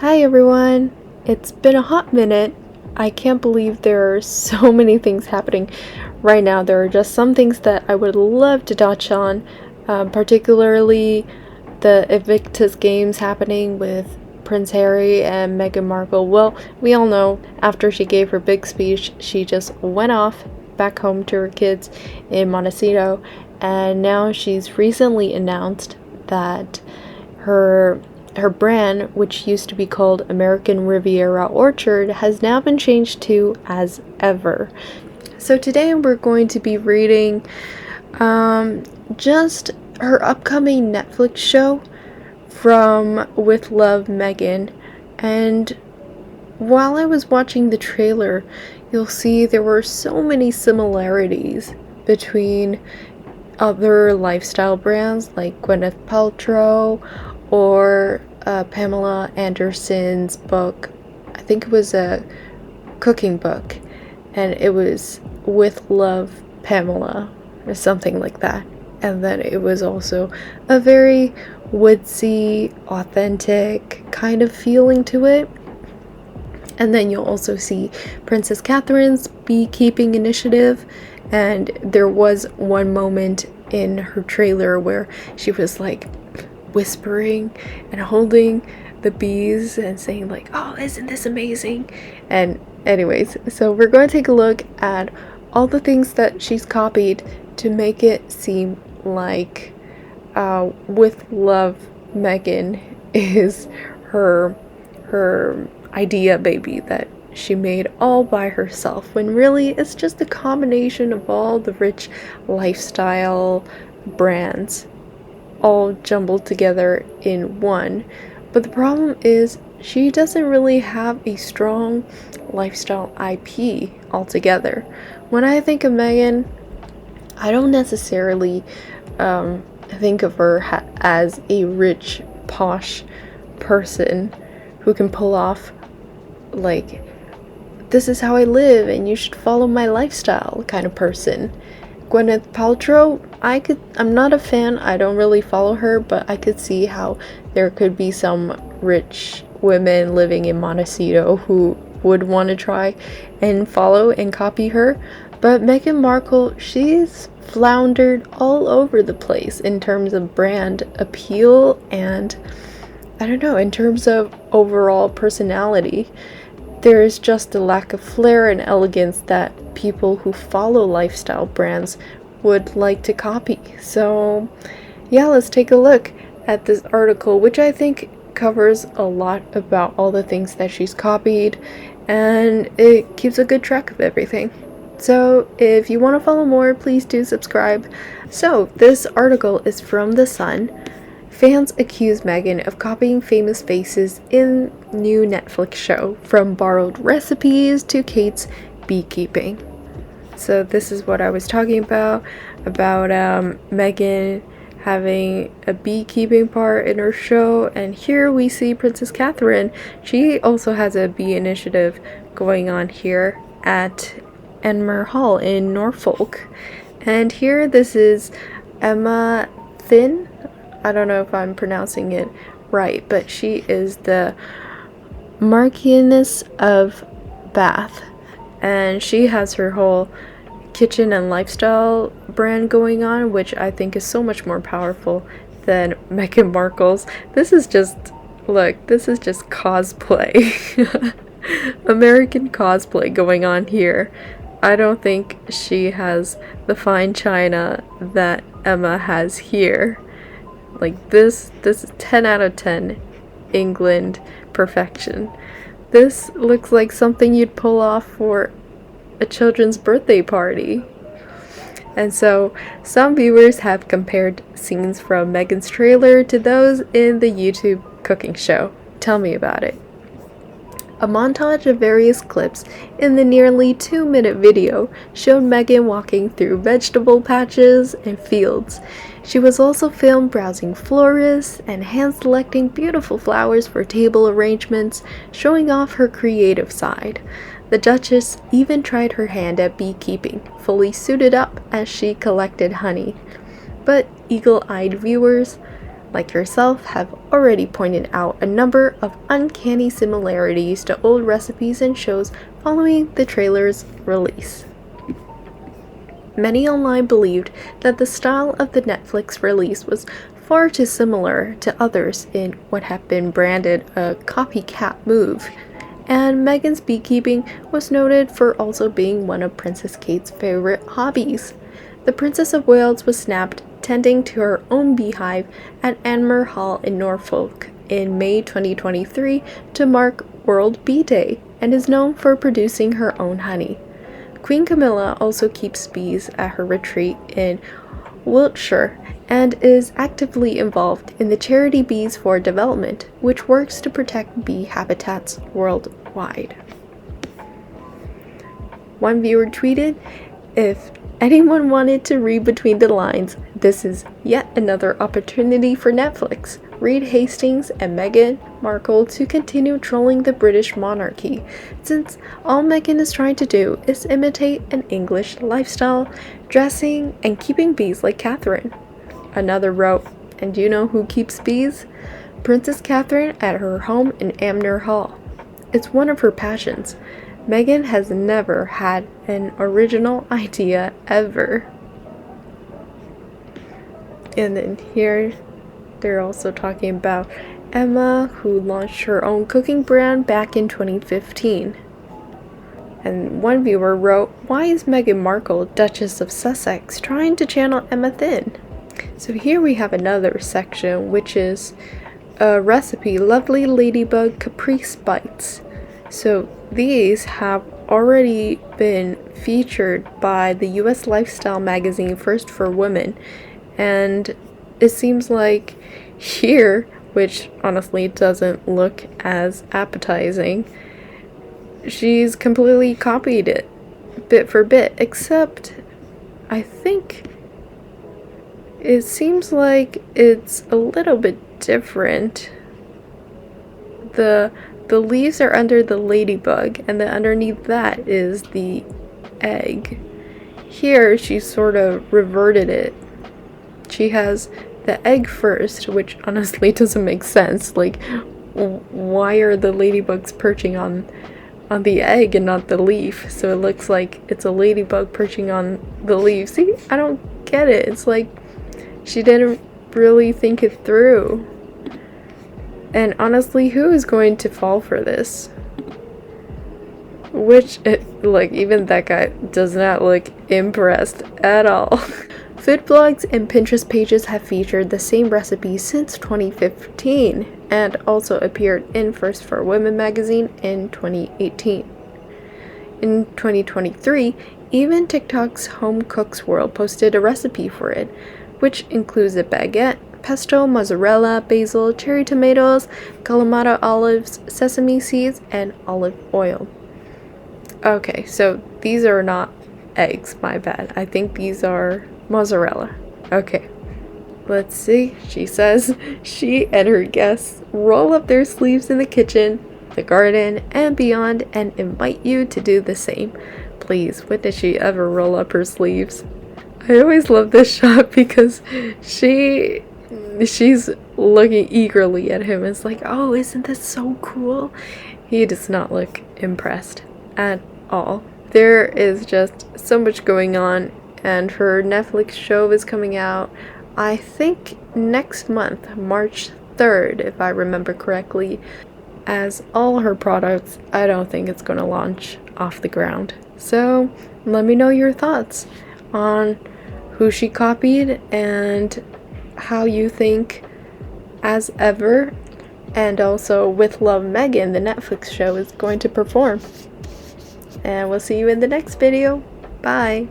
Hi everyone! It's been a hot minute. I can't believe there are so many things happening right now. There are just some things that I would love to touch on, particularly the Invictus Games happening with Prince Harry and Meghan Markle. Well, we all know after she gave her big speech, she just went off back home to her kids in Montecito, and now she's recently announced that her brand, which used to be called American Riviera Orchard, has now been changed to As Ever. So today we're going to be reading just her upcoming Netflix show from With Love Meghan. And while I was watching the trailer, you'll see there were so many similarities between other lifestyle brands like Gwyneth Paltrow or Pamela Anderson's book. I think it was a cooking book, and it was With Love Pamela or something like that. And then it was also a very woodsy, authentic kind of feeling to it. And then you'll also see Princess Catherine's beekeeping initiative, and there was one moment in her trailer where she was like whispering and holding the bees and saying like, "Oh, isn't this amazing?" And anyways, so we're going to take a look at all the things that she's copied to make it seem like With Love Meghan is her idea baby that she made all by herself, when really it's just a combination of all the rich lifestyle brands all jumbled together in one. But the problem is she doesn't really have a strong lifestyle IP altogether. When I think of Meghan, I don't necessarily think of her as a rich, posh person who can pull off like, "This is how I live and you should follow my lifestyle" kind of person. Gwyneth Paltrow, I'm not a fan, I don't really follow her, but I could see how there could be some rich women living in Montecito who would want to try and follow and copy her. But Meghan Markle, she's floundered all over the place in terms of brand appeal and, I don't know, in terms of overall personality. There is just a lack of flair and elegance that people who follow lifestyle brands would like to copy. So yeah, let's take a look at this article, which I think covers a lot about all the things that she's copied, and it keeps a good track of everything. So if you want to follow more, please do subscribe. So this article is from The Sun. Fans accuse Meghan of copying famous faces in new Netflix show, from borrowed recipes to Kate's beekeeping. So this is what I was talking about Meghan having a beekeeping part in her show. And here we see Princess Catherine. She also has a bee initiative going on here at Enmer Hall in Norfolk. And here this is Emma Thin. I don't know if I'm pronouncing it right, but she is the Marchioness of Bath, and she has her whole kitchen and lifestyle brand going on, which I think is so much more powerful than Meghan Markle's. This is just cosplay. American cosplay going on here. I don't think she has the fine china that Emma has here. Like this is 10 out of 10 England perfection. This looks like something you'd pull off for a children's birthday party. And so some viewers have compared scenes from Meghan's trailer to those in the YouTube cooking show. Tell me about it. A montage of various clips in the nearly 2-minute video showed Meghan walking through vegetable patches and fields. She was also filmed browsing florists and hand-selecting beautiful flowers for table arrangements, showing off her creative side. The Duchess even tried her hand at beekeeping, fully suited up as she collected honey. But eagle-eyed viewers like yourself, have already pointed out a number of uncanny similarities to old recipes and shows following the trailer's release. Many online believed that the style of the Netflix release was far too similar to others in what had been branded a copycat move, and Meghan's beekeeping was noted for also being one of Princess Kate's favorite hobbies. The Princess of Wales was snapped tending to her own beehive at Anmer Hall in Norfolk in May 2023 to mark World Bee Day, and is known for producing her own honey. Queen Camilla also keeps bees at her retreat in Wiltshire and is actively involved in the charity Bees for Development, which works to protect bee habitats worldwide. One viewer tweeted, "If anyone wanted to read between the lines, this is yet another opportunity for Netflix. Reed Hastings and Meghan Markle to continue trolling the British monarchy, since all Meghan is trying to do is imitate an English lifestyle, dressing, and keeping bees like Catherine." Another wrote, "And do you know who keeps bees? Princess Catherine at her home in Anmer Hall. It's one of her passions. Meghan has never had an original idea ever." And then here they're also talking about Emma, who launched her own cooking brand back in 2015. And one viewer wrote, "Why is Meghan Markle, Duchess of Sussex, trying to channel Emma Thin?" So here we have another section, which is a recipe, Lovely Ladybug Caprice Bites. So these have already been featured by the US lifestyle magazine First for Women, and it seems like here, which honestly doesn't look as appetizing, she's completely copied it bit for bit, except I think it seems like it's a little bit different. The leaves are under the ladybug, and then underneath that is the egg. Here she sort of reverted it. She has the egg first, which honestly doesn't make sense. Like, why are the ladybugs perching on the egg and not the leaf? So it looks like it's a ladybug perching on the leaf. See, I don't get it. It's like she didn't really think it through. And honestly, who is going to fall for this? Like, even that guy does not look impressed at all. Food blogs and Pinterest pages have featured the same recipe since 2015 and also appeared in First for Women magazine in 2018. In 2023, even TikTok's Home Cooks World posted a recipe for it, which includes a baguette, pesto, mozzarella, basil, cherry tomatoes, Kalamata olives, sesame seeds, and olive oil. Okay, so these are not eggs, my bad. I think these are mozzarella. Okay, let's see. She says she and her guests roll up their sleeves in the kitchen, the garden, and beyond, and invite you to do the same. Please, when did she ever roll up her sleeves? I always love this shot because she's looking eagerly at him. It's like, oh, isn't this so cool? He does not look impressed at all. There is just so much going on, and her Netflix show is coming out, I think, next month, March 3rd, if I remember correctly. As all her products, I don't think it's going to launch off the ground. So let me know your thoughts on who she copied and how you think As Ever and also With Love Meghan, the Netflix show, is going to perform. And we'll see you in the next video. Bye!